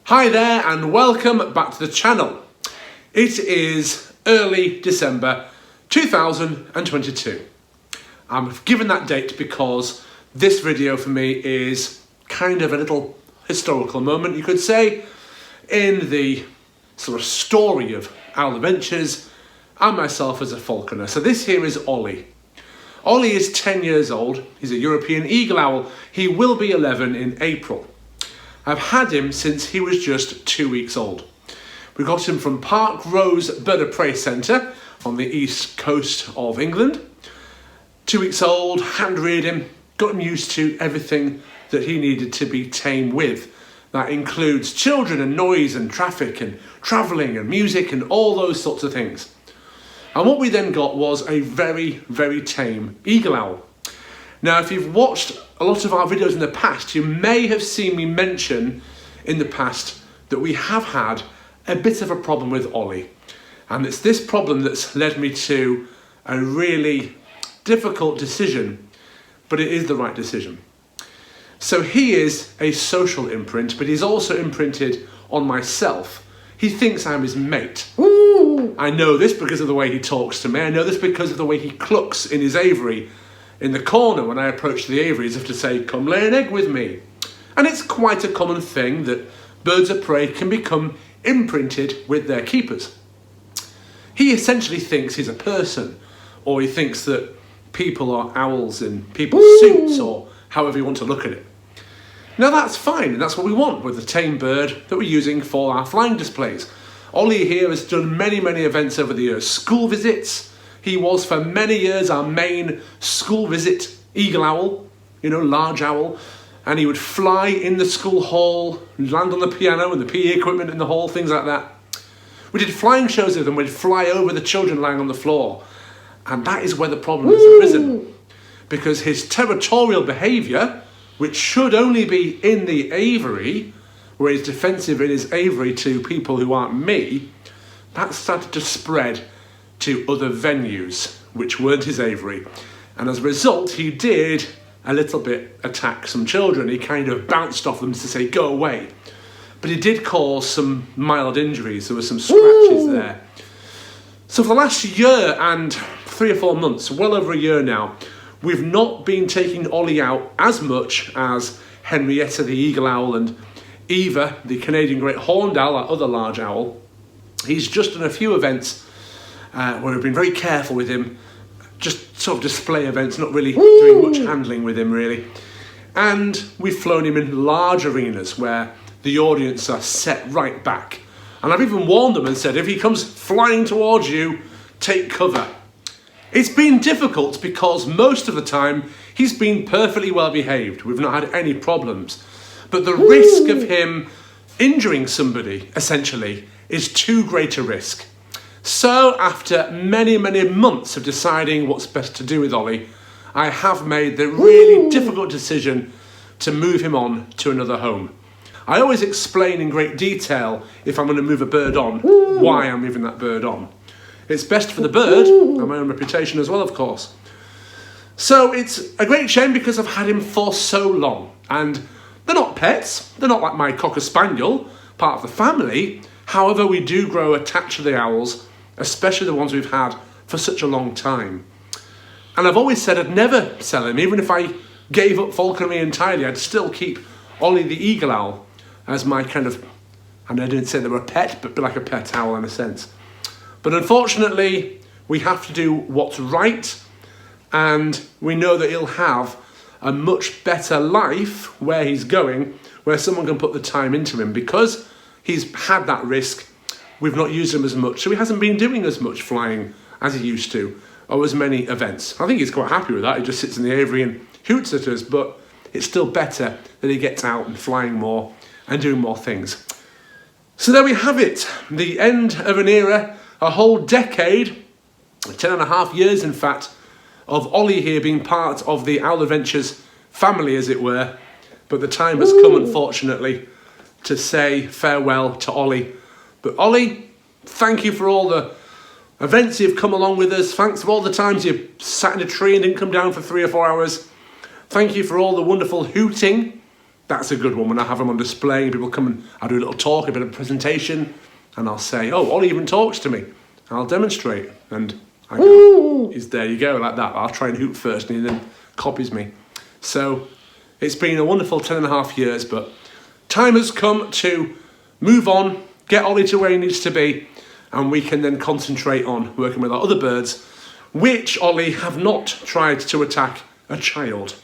Hi there and welcome back to the channel. It is early December 2022. I'm given that date because this video for me is kind of a little historical moment, you could say, in the sort of story of Owl Adventures and myself as a falconer. So this here is Ollie. Ollie is 10 years old. He's a European eagle owl. He will be 11 in April. I've had him since he was just 2 weeks old. We got him from Park Rose Bird of Prey Centre on the east coast of England. 2 weeks old, hand-reared him, got him used to everything that he needed to be tame with. That includes children and noise and traffic and travelling and music and all those sorts of things. And what we then got was a very, very tame eagle owl. Now, if you've watched a lot of our videos in the past, you may have seen me mention in the past that we have had a bit of a problem with Ollie. And it's this problem that's led me to a really difficult decision, but it is the right decision. So he is a social imprint, but he's also imprinted on myself. He thinks I'm his mate. Ooh. I know this because of the way he talks to me. I know this because of the way he clucks in his aviary in the corner when I approach the aviary, as if to say, come lay an egg with me. And it's quite a common thing that birds of prey can become imprinted with their keepers. He essentially thinks he's a person, or he thinks that people are owls in people's suits, or however you want to look at it. Now that's fine, and that's what we want with the tame bird that we're using for our flying displays. Ollie here has done many events over the years. School visits. He was for many years our main school visit eagle owl, large owl. And he would fly in the school hall, land on the piano and the PE equipment in the hall, things like that. We did flying shows with him. We'd fly over the children lying on the floor. And that is where the problem has arisen. Because his territorial behaviour, which should only be in the aviary, where he's defensive in his aviary to people who aren't me, that started to spread to other venues, which weren't his aviary. And as a result, he did a little bit attack some children. He kind of bounced off them to say, go away. But he did cause some mild injuries. There were some scratches there. So for the last year and 3 or 4 months, well over a year now, we've not been taking Ollie out as much as Henrietta the eagle owl and Eva, the Canadian great horned owl, our other large owl. He's just done a few events where we've been very careful with him, just sort of display events, not really doing much handling with him really. And we've flown him in large arenas where the audience are set right back. And I've even warned them and said, if he comes flying towards you, take cover. It's been difficult because most of the time he's been perfectly well behaved. We've not had any problems. But the risk of him injuring somebody, essentially, is too great a risk. So after many months of deciding what's best to do with Ollie, I have made the really difficult decision to move him on to another home. I always explain in great detail, if I'm going to move a bird on, why I'm moving that bird on. It's best for the bird, and my own reputation as well, of course. So it's a great shame because I've had him for so long. And they're not pets, they're not like my Cocker Spaniel, part of the family. However, we do grow attached to the owls, especially the ones we've had for such a long time. And I've always said I'd never sell him. Even if I gave up falconry entirely, I'd still keep Ollie the Eagle Owl as my kind of, and I didn't say they were a pet, but like a pet owl in a sense. But unfortunately, we have to do what's right, and we know that he'll have a much better life where he's going, where someone can put the time into him. Because he's had that risk, we've not used him as much, so he hasn't been doing as much flying as he used to, or as many events. I think he's quite happy with that. He just sits in the aviary and hoots at us, but it's still better that he gets out and flying more and doing more things. So there we have it, the end of an era, a whole decade, 10.5 years in fact, of Ollie here being part of the Owl Adventures family, as it were. But the time has come, unfortunately, to say farewell to Ollie. But Ollie, thank you for all the events you've come along with us. Thanks for all the times you sat in a tree and didn't come down for 3 or 4 hours. Thank you for all the wonderful hooting That's a good one, when I have them on display and people come and I do a little talk, a bit of presentation, and I'll say, oh, Ollie even talks to me. And I'll demonstrate, and I go, there you go, like that. I'll try and hoot first, and he then copies me. So it's been a wonderful 10.5 years, but time has come to move on, get Ollie to where he needs to be, and we can then concentrate on working with our other birds, which, Ollie, have not tried to attack a child.